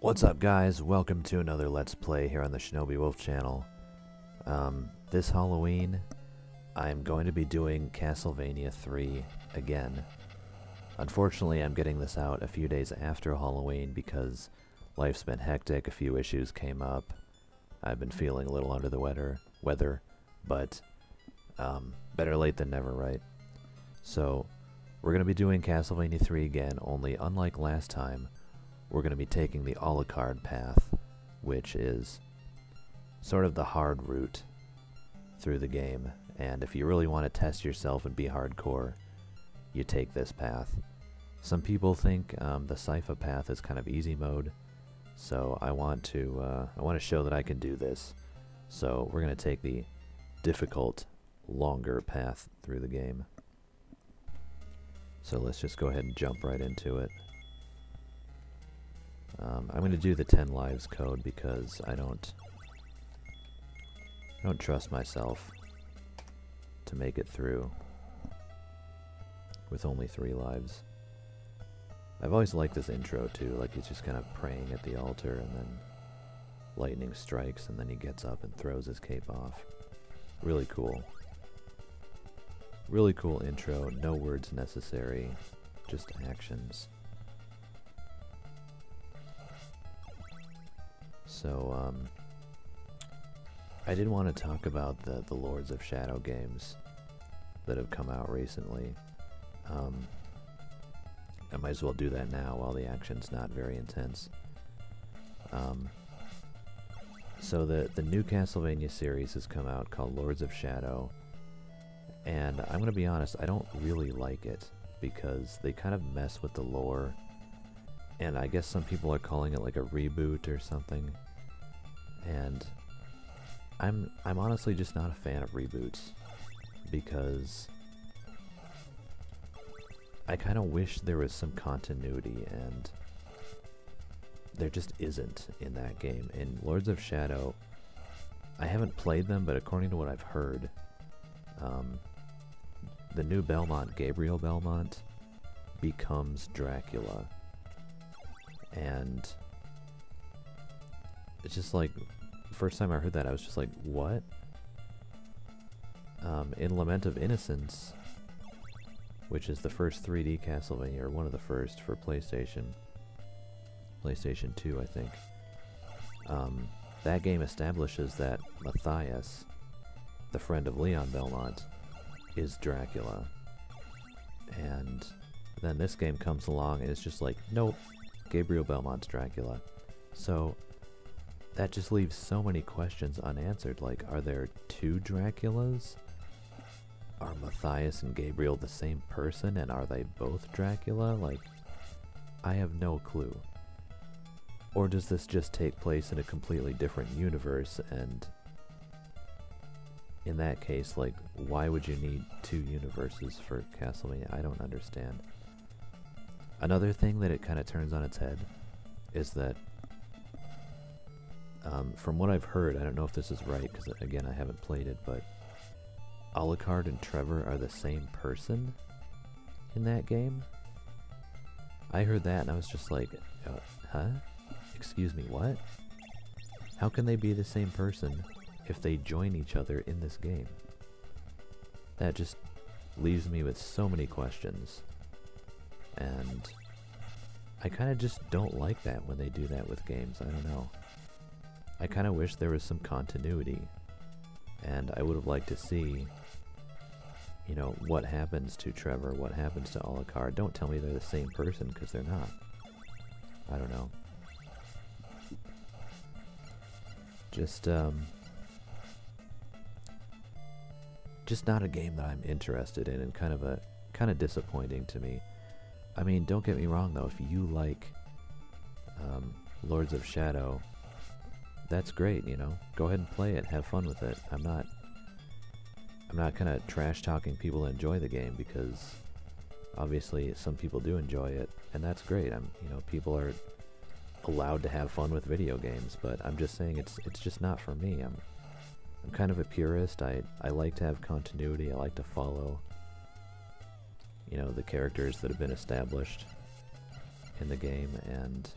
What's up, guys? Welcome to another Let's Play here on the Shinobi Wolf channel. This Halloween, I'm going to be doing Castlevania 3 again. Unfortunately, I'm getting this out a few days after Halloween because life's been hectic, a few issues came up. I've been feeling a little under the weather, but better late than never, right? So, we're going to be doing Castlevania 3 again, only unlike last time, we're going to be taking the Alucard path, which is sort of the hard route through the game. And if you really want to test yourself and be hardcore, you take this path. Some people think the Sypha path is kind of easy mode, so I want to show that I can do this. So we're going to take the difficult, longer path through the game. So let's just go ahead and jump right into it. I'm going to do the 10 lives code because I don't trust myself to make it through with only 3 lives. I've always liked this intro too, like he's just kind of praying at the altar and then lightning strikes and then he gets up and throws his cape off. Really cool. Really cool intro, no words necessary, just actions. So, I did want to talk about the Lords of Shadow games that have come out recently. I might as well do that now while the action's not very intense. So the new Castlevania series has come out called Lords of Shadow, and I'm going to be honest, I don't really like it because they kind of mess with the lore. And I guess some people are calling it like a reboot or something. And I'm honestly just not a fan of reboots because I kind of wish there was some continuity, and there just isn't in that game. In Lords of Shadow, I haven't played them, but according to what I've heard, the new Belmont, Gabriel Belmont, becomes Dracula. And it's just like, the first time I heard that, I was just like, what? In Lament of Innocence, which is the first 3D Castlevania, or one of the first for PlayStation 2, I think, that game establishes that Matthias, the friend of Leon Belmont, is Dracula. And then this game comes along and it's just like, nope, Gabriel Belmont's Dracula. So that just leaves so many questions unanswered. Like, are there 2 Draculas? Are Matthias and Gabriel the same person, and are they both Dracula? Like, I have no clue. Or does this just take place in a completely different universe, and in that case, like, why would you need 2 universes for Castlevania? I don't understand. Another thing that it kind of turns on its head is that, from what I've heard, I don't know if this is right, because again, I haven't played it, but Alucard and Trevor are the same person in that game? I heard that and I was just like, huh? Excuse me, what? How can they be the same person if they join each other in this game? That just leaves me with so many questions. And I kind of just don't like that when they do that with games. I don't know. I kind of wish there was some continuity. And I would have liked to see, you know, what happens to Trevor, what happens to Alucard. Don't tell me they're the same person, because they're not. I don't know. Just not a game that I'm interested in, and kind of disappointing to me. I mean, don't get me wrong though, if you like Lords of Shadow, that's great, you know. Go ahead and play it, have fun with it. I'm not kind of trash talking people that enjoy the game, because obviously some people do enjoy it, and that's great. You know, people are allowed to have fun with video games, but I'm just saying it's just not for me. I'm kind of a purist. I like to have continuity. I like to follow, you know, the characters that have been established in the game, and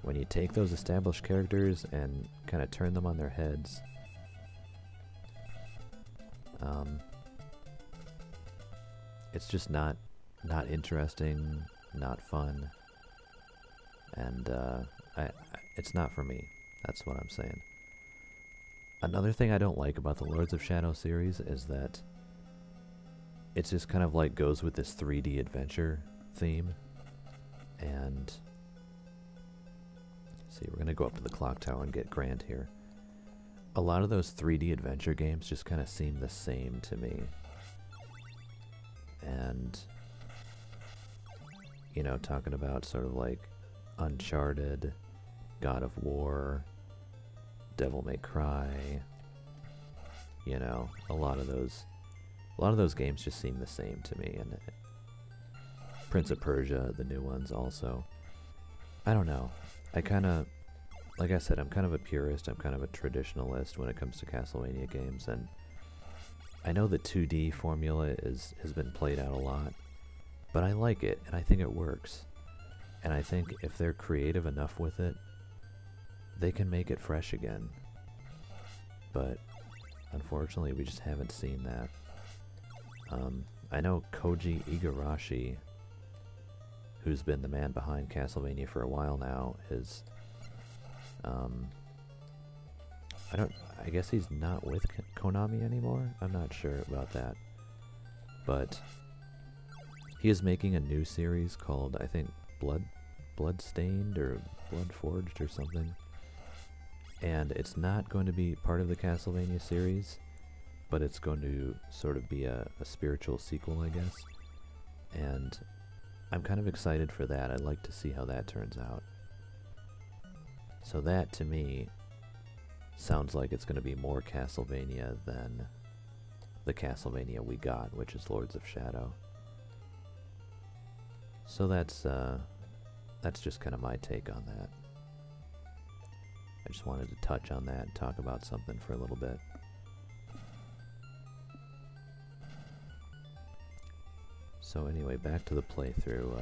when you take those established characters and kind of turn them on their heads, it's just not interesting, not fun, and it's not for me. That's what I'm saying. Another thing I don't like about the Lords of Shadow series is that it's just kind of like goes with this 3D adventure theme, and see, we're gonna go up to the clock tower and get Grant here. A lot of those 3D adventure games just kind of seem the same to me. And, you know, talking about sort of like Uncharted, God of War, Devil May Cry, you know, a lot of those games just seem the same to me. And Prince of Persia, the new ones also. I don't know. I kind of, like I said, I'm kind of a purist, I'm kind of a traditionalist when it comes to Castlevania games, and I know the 2D formula has been played out a lot, but I like it, and I think it works. And I think if they're creative enough with it, they can make it fresh again. But unfortunately, we just haven't seen that. I know Koji Igarashi, who's been the man behind Castlevania for a while now, is I guess he's not with Konami anymore? I'm not sure about that. But he is making a new series called, I think, Bloodstained or Bloodforged or something. And it's not going to be part of the Castlevania series, but it's going to sort of be a spiritual sequel, I guess. And I'm kind of excited for that. I'd like to see how that turns out. So that, to me, sounds like it's going to be more Castlevania than the Castlevania we got, which is Lords of Shadow. So that's just kind of my take on that. I just wanted to touch on that and talk about something for a little bit. So anyway, back to the playthrough.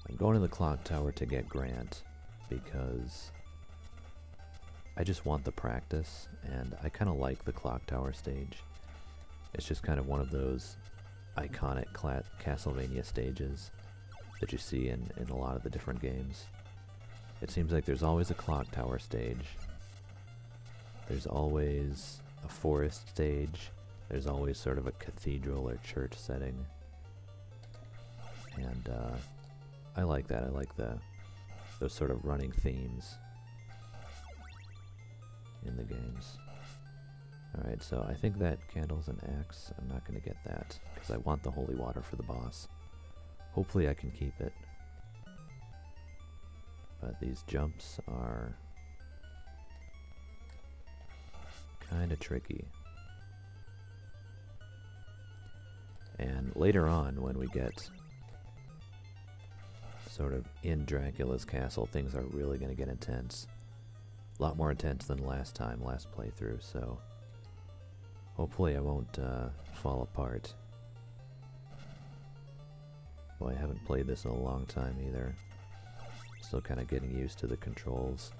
I'm going to the clock tower to get Grant because I just want the practice, and I kind of like the clock tower stage. It's just kind of one of those iconic Castlevania stages that you see in a lot of the different games. It seems like there's always a clock tower stage. There's always a forest stage. There's always sort of a cathedral or church setting. And I like that. I like those sort of running themes in the games. Alright, so I think that candle's an axe. I'm not going to get that, because I want the holy water for the boss. Hopefully I can keep it. But these jumps are kind of tricky. And later on, when we get sort of in Dracula's castle, things are really going to get intense. A lot more intense than last playthrough, so hopefully I won't fall apart. Boy, I haven't played this in a long time either. Still kind of getting used to the controls.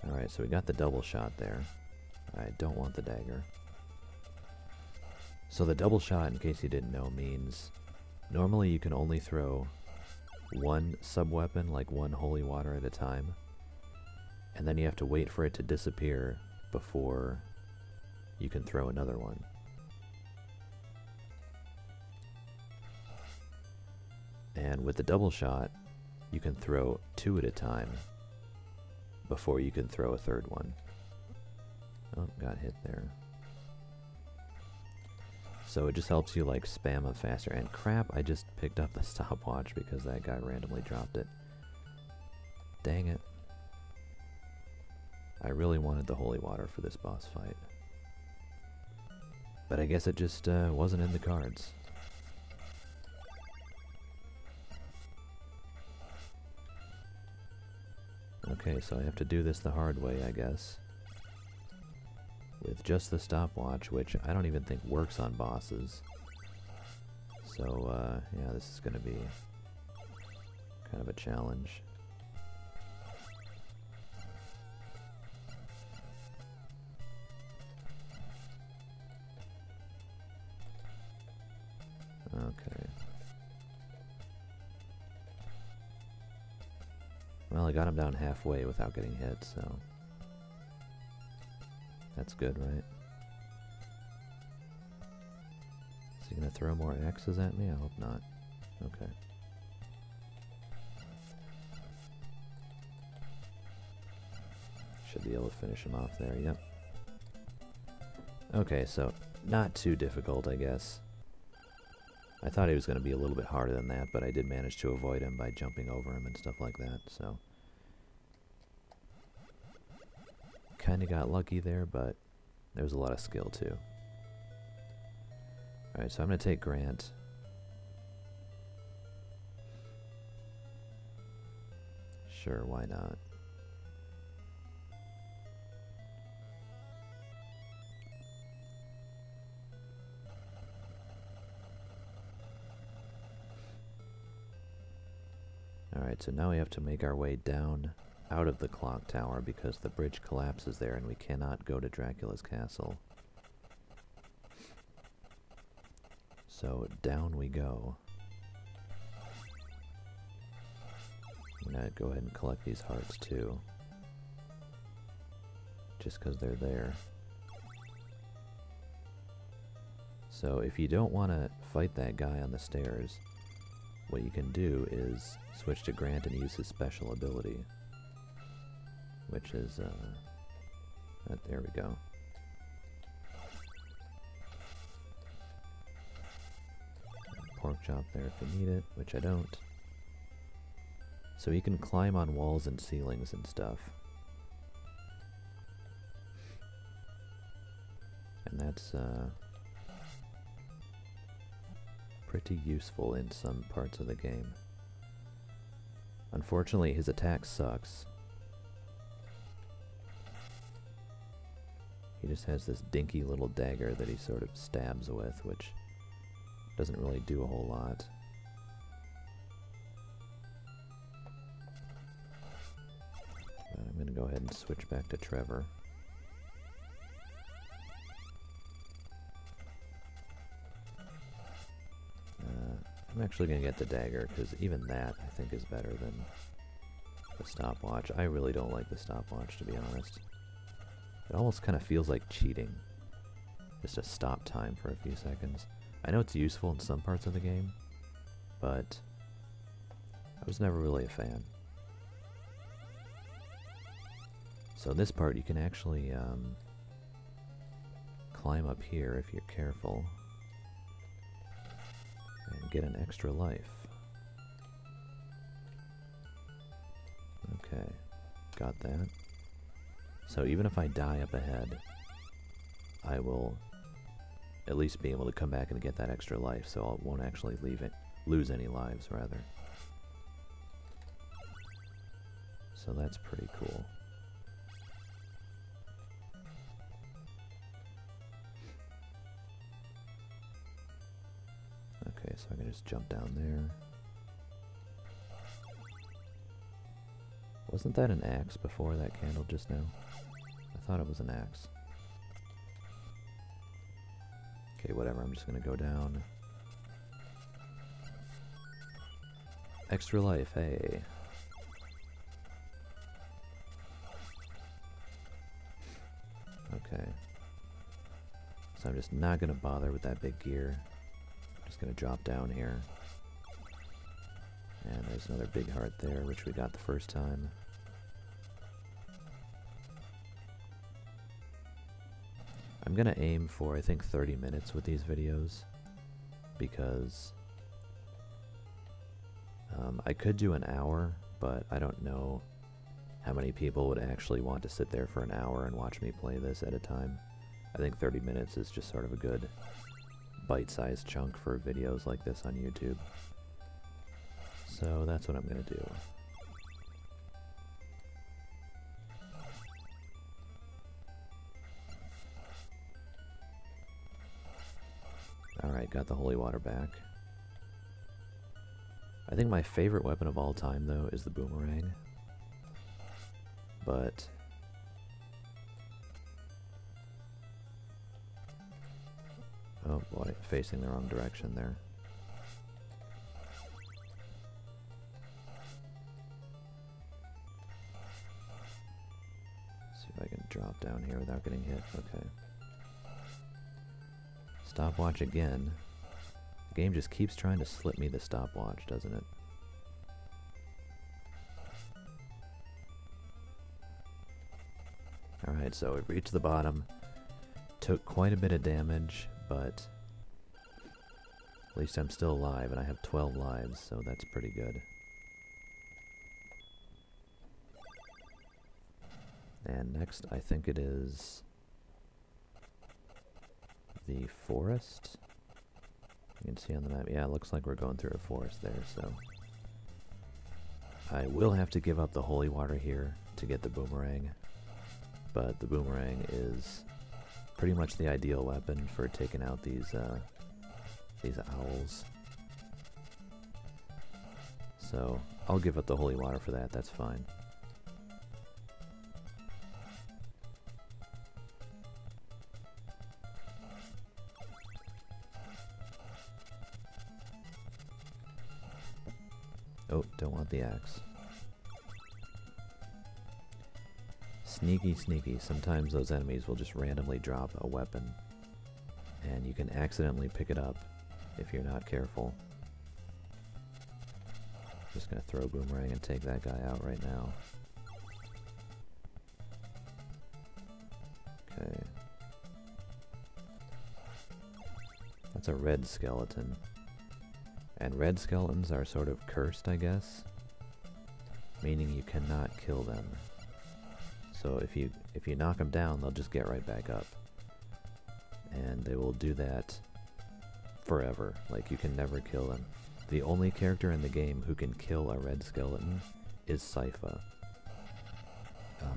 Alright, so we got the double shot there. I don't want the dagger. So the double shot, in case you didn't know, means normally you can only throw one sub-weapon, like one holy water at a time, and then you have to wait for it to disappear before you can throw another one. And with the double shot, you can throw two at a time before you can throw a third one. Oh, got hit there. So it just helps you like spam them faster. And crap, I just picked up the stopwatch because that guy randomly dropped it. Dang it. I really wanted the holy water for this boss fight. But I guess it just wasn't in the cards. Okay, so I have to do this the hard way, I guess. With just the stopwatch, which I don't even think works on bosses. So, yeah, this is gonna be Kind of a challenge. Okay. Well, I got him down halfway without getting hit, so that's good, right? Is he gonna throw more axes at me? I hope not. Okay. Should be able to finish him off there, yep. Okay, so not too difficult, I guess. I thought he was going to be a little bit harder than that, but I did manage to avoid him by jumping over him and stuff like that, so. Kinda got lucky there, but there was a lot of skill too. Alright, so I'm going to take Grant. Sure, why not? Alright, so now we have to make our way down out of the clock tower because the bridge collapses there and we cannot go to Dracula's castle. So down we go. I'm gonna go ahead and collect these hearts too. Just because they're there. So if you don't want to fight that guy on the stairs, what you can do is switch to Grant and use his special ability. Which is, there we go. Pork chop there if you need it, which I don't. So you can climb on walls and ceilings and stuff. And that's, pretty useful in some parts of the game. Unfortunately, his attack sucks. He just has this dinky little dagger that he sort of stabs with, which doesn't really do a whole lot. But I'm going to go ahead and switch back to Trevor. I'm actually going to get the dagger, because even that, I think, is better than the stopwatch. I really don't like the stopwatch, to be honest. It almost kind of feels like cheating. Just to stop time for a few seconds. I know it's useful in some parts of the game, but I was never really a fan. So in this part, you can actually climb up here if you're careful. And get an extra life. Okay, got that. So even if I die up ahead, I will at least be able to come back and get that extra life, so I won't actually lose any lives, rather. So that's pretty cool. Okay, so I can just jump down there. Wasn't that an axe before that candle just now? I thought it was an axe. Okay, whatever, I'm just gonna go down. Extra life, hey. Okay. So I'm just not gonna bother with that big gear. I'm just gonna drop down here. And there's another big heart there, which we got the first time. I'm gonna aim for, I think, 30 minutes with these videos, because I could do an hour, but I don't know how many people would actually want to sit there for an hour and watch me play this at a time. I think 30 minutes is just sort of a good bite-sized chunk for videos like this on YouTube. So that's what I'm gonna do. Alright, got the holy water back. I think my favorite weapon of all time, though, is the boomerang. But... oh boy, facing the wrong direction there. See if I can drop down here without getting hit. Okay. Stopwatch again. The game just keeps trying to slip me the stopwatch, doesn't it? Alright, so we reached the bottom. Took quite a bit of damage, but at least I'm still alive, and I have 12 lives, so that's pretty good. And next, I think it is the forest. You can see on the map. Yeah, it looks like we're going through a forest there, so I will have to give up the holy water here to get the boomerang, but the boomerang is pretty much the ideal weapon for taking out these owls. So I'll give up the holy water for that. That's fine. Oh, don't want the axe. Sneaky, sneaky. Sometimes those enemies will just randomly drop a weapon, and you can accidentally pick it up if you're not careful. Just gonna throw a boomerang and take that guy out right now. Okay. That's a red skeleton. And red skeletons are sort of cursed, I guess, meaning you cannot kill them. So if you knock them down, they'll just get right back up. And they will do that forever. Like, you can never kill them. The only character in the game who can kill a red skeleton is Sypha.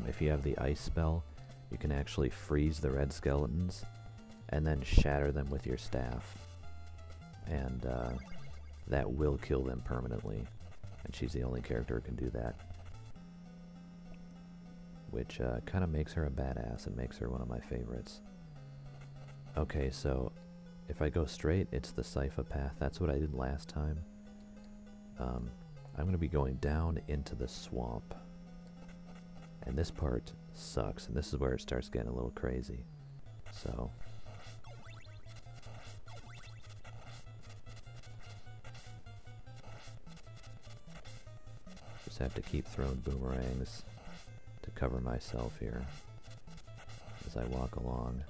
If you have the ice spell, you can actually freeze the red skeletons and then shatter them with your staff. And that will kill them permanently. And she's the only character who can do that. Which kind of makes her a badass and makes her one of my favorites. Okay, so if I go straight, it's the Sypha path. That's what I did last time. I'm going to be going down into the swamp. And this part sucks, and this is where it starts getting a little crazy. So... just have to keep throwing boomerangs to cover myself here as I walk along.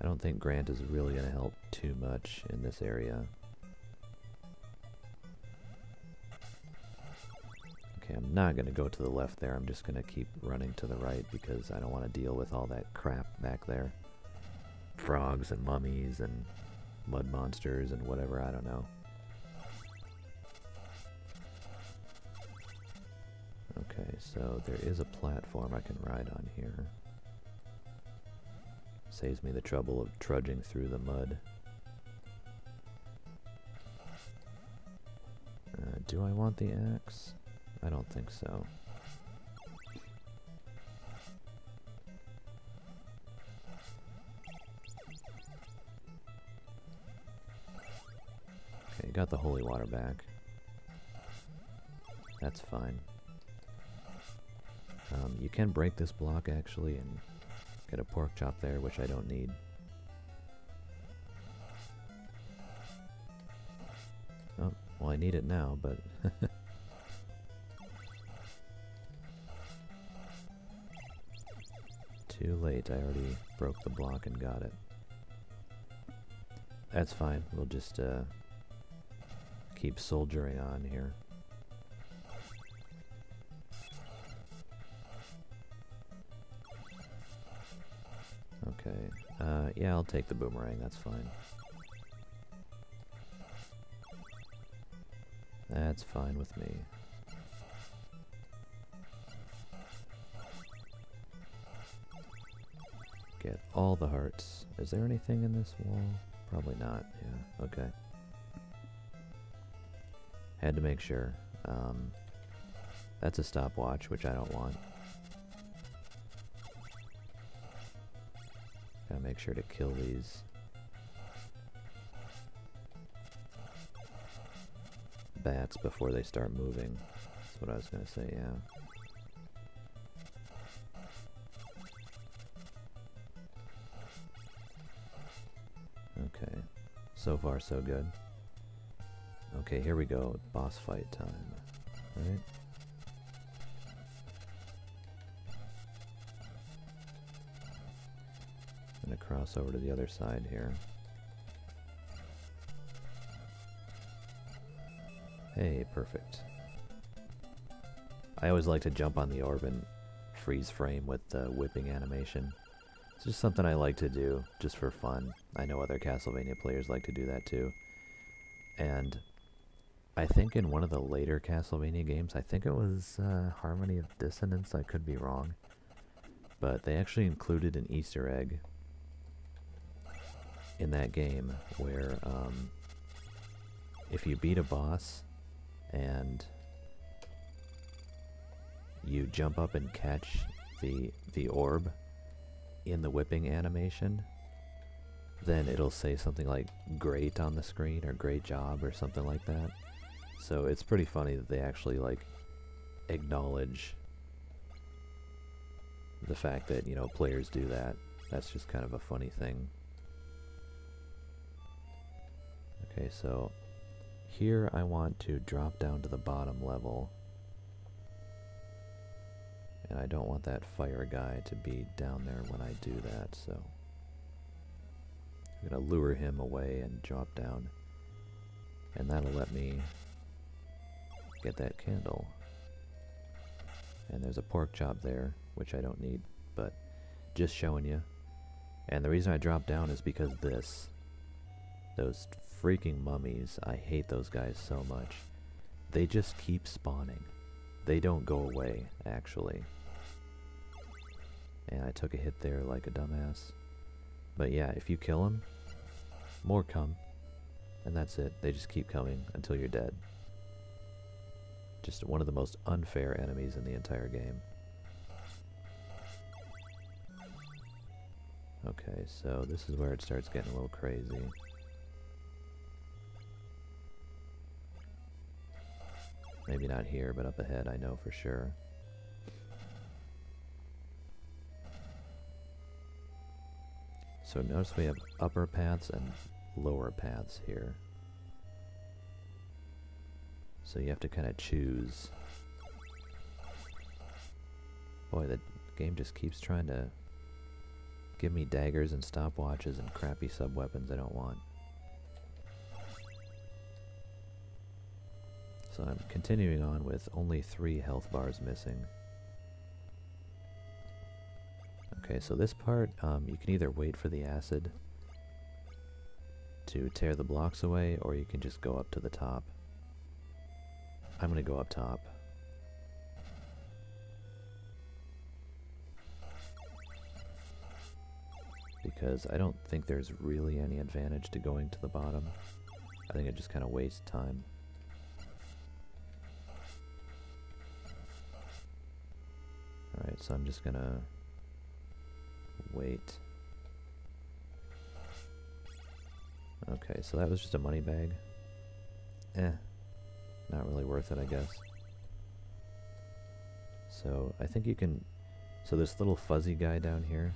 I don't think Grant is really going to help too much in this area. Okay, I'm not going to go to the left there. I'm just going to keep running to the right because I don't want to deal with all that crap back there. Frogs and mummies and mud monsters and whatever, I don't know. Okay, so there is a platform I can ride on here. Saves me the trouble of trudging through the mud. Do I want the axe? I don't think so. Okay, got the holy water back. That's fine. You can break this block actually and get a pork chop there, which I don't need. Oh, well I need it now, but... Too late, I already broke the block and got it. That's fine, we'll just keep soldiering on here. Okay, yeah, I'll take the boomerang, that's fine. That's fine with me. Get all the hearts. Is there anything in this wall? Probably not, yeah, okay. Had to make sure. That's a stopwatch, which I don't want. Gotta make sure to kill these bats before they start moving. That's what I was gonna say, yeah. Okay, so far so good. Okay, here we go, boss fight time, right? I'm gonna cross over to the other side here. Hey, perfect. I always like to jump on the orb and freeze frame with the whipping animation. It's just something I like to do, just for fun. I know other Castlevania players like to do that too. And I think in one of the later Castlevania games, I think it was Harmony of Dissonance, I could be wrong, but they actually included an Easter egg in that game where if you beat a boss and you jump up and catch the orb in the whipping animation, then it'll say something like great on the screen or great job or something like that. So it's pretty funny that they actually like acknowledge the fact that, you know, players do that. That's just kind of a funny thing. Okay, so here I want to drop down to the bottom level. And I don't want that fire guy to be down there when I do that, so I'm gonna lure him away and drop down. And that'll let me get that candle. And there's a pork chop there, which I don't need, but just showing you. And the reason I dropped down is because those freaking mummies, I hate those guys so much. They just keep spawning. They don't go away, actually. And I took a hit there like a dumbass. But yeah, if you kill them, more come. And that's it. They just keep coming until you're dead. Just one of the most unfair enemies in the entire game. Okay, so this is where it starts getting a little crazy. Maybe not here, but up ahead I know for sure. So notice we have upper paths and lower paths here. So you have to kind of choose. Boy, the game just keeps trying to give me daggers and stopwatches and crappy sub-weapons I don't want. So I'm continuing on with only 3 health bars missing. Okay, so this part, you can either wait for the acid to tear the blocks away, or you can just go up to the top. I'm gonna go up top. Because I don't think there's really any advantage to going to the bottom. I think it just kind of wastes time. Alright, so I'm just gonna wait. Okay, so that was just a money bag. Not really worth it, I guess. So I think you can, so this little fuzzy guy down here,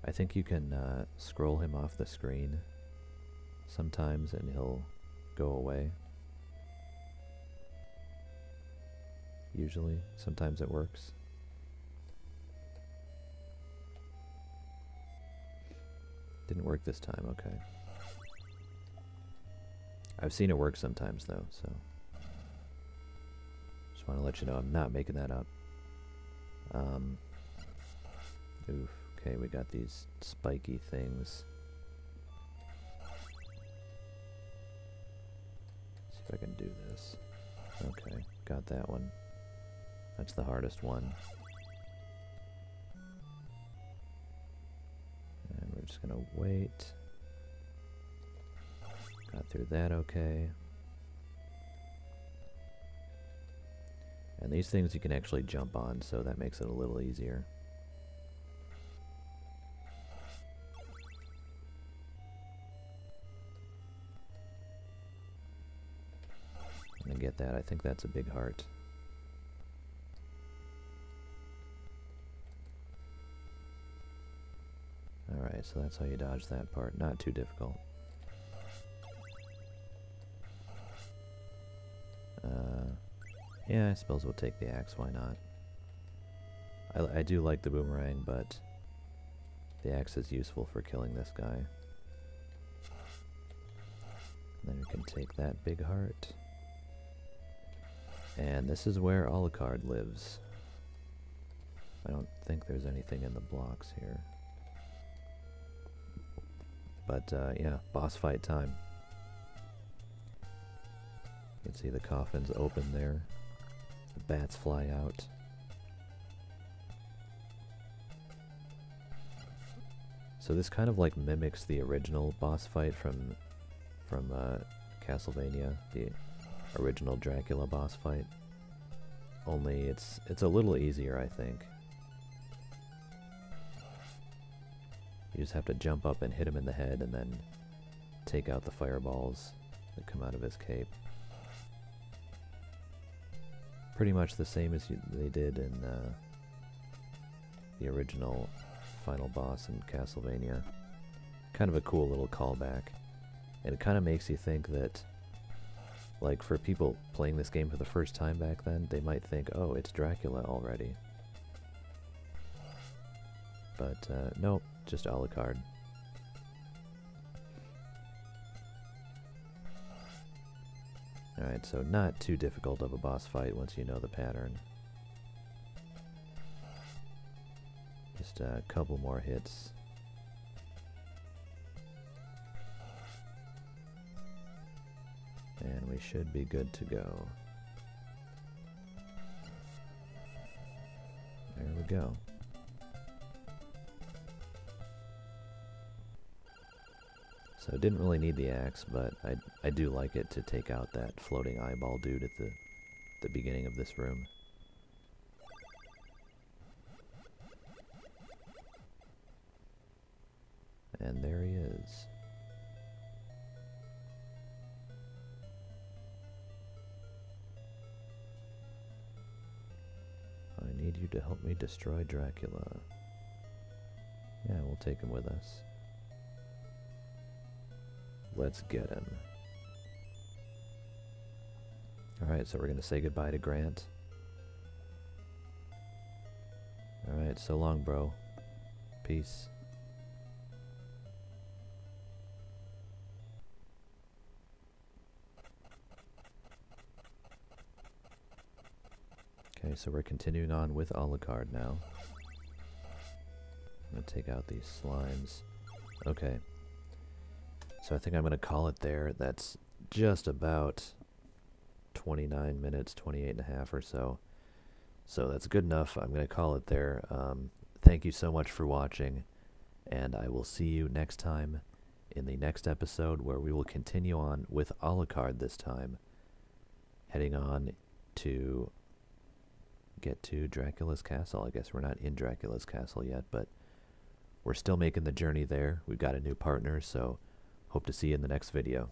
I think you can scroll him off the screen sometimes and he'll go away. Usually, sometimes it works. Didn't work this time, okay. I've seen it work sometimes though, so just want to let you know I'm not making that up. Oof, okay, we got these spiky things. See if I can do this. Okay, got that one. That's the hardest one. And we're just gonna wait. Got through that okay. And these things you can actually jump on, so that makes it a little easier. I get that. I think that's a big heart. Alright, so that's how you dodge that part. Not too difficult. Yeah, I suppose we'll take the axe, why not? I do like the boomerang, but the axe is useful for killing this guy. And then we can take that big heart. And this is where Alucard lives. I don't think there's anything in the blocks here. But, yeah, boss fight time. You can see the coffin's open there. The bats fly out. So this kind of like mimics the original boss fight from Castlevania, the original Dracula boss fight. Only it's a little easier, I think. You just have to jump up and hit him in the head and then take out the fireballs that come out of his cape. Pretty much the same as they did in the original final boss in Castlevania. Kind of a cool little callback. And it kind of makes you think that, like, for people playing this game for the first time back then, they might think, oh, it's Dracula already. But, nope, just Alucard. Alright, so not too difficult of a boss fight once you know the pattern. Just a couple more hits. And we should be good to go. There we go. So I didn't really need the axe, but I do like it to take out that floating eyeball dude at the beginning of this room. And there he is. I need you to help me destroy Dracula. Yeah, we'll take him with us. Let's get him. Alright, so we're going to say goodbye to Grant. Alright, so long, bro. Peace. Okay, so we're continuing on with Alucard now. I'm going to take out these slimes. Okay. So I think I'm going to call it there. That's just about 29 minutes, 28 and a half or so. So that's good enough. I'm going to call it there. Thank you so much for watching, and I will see you next time in the next episode, where we will continue on with Alucard this time, heading on to get to Dracula's castle. I guess we're not in Dracula's castle yet, but we're still making the journey there. We've got a new partner, so hope to see you in the next video.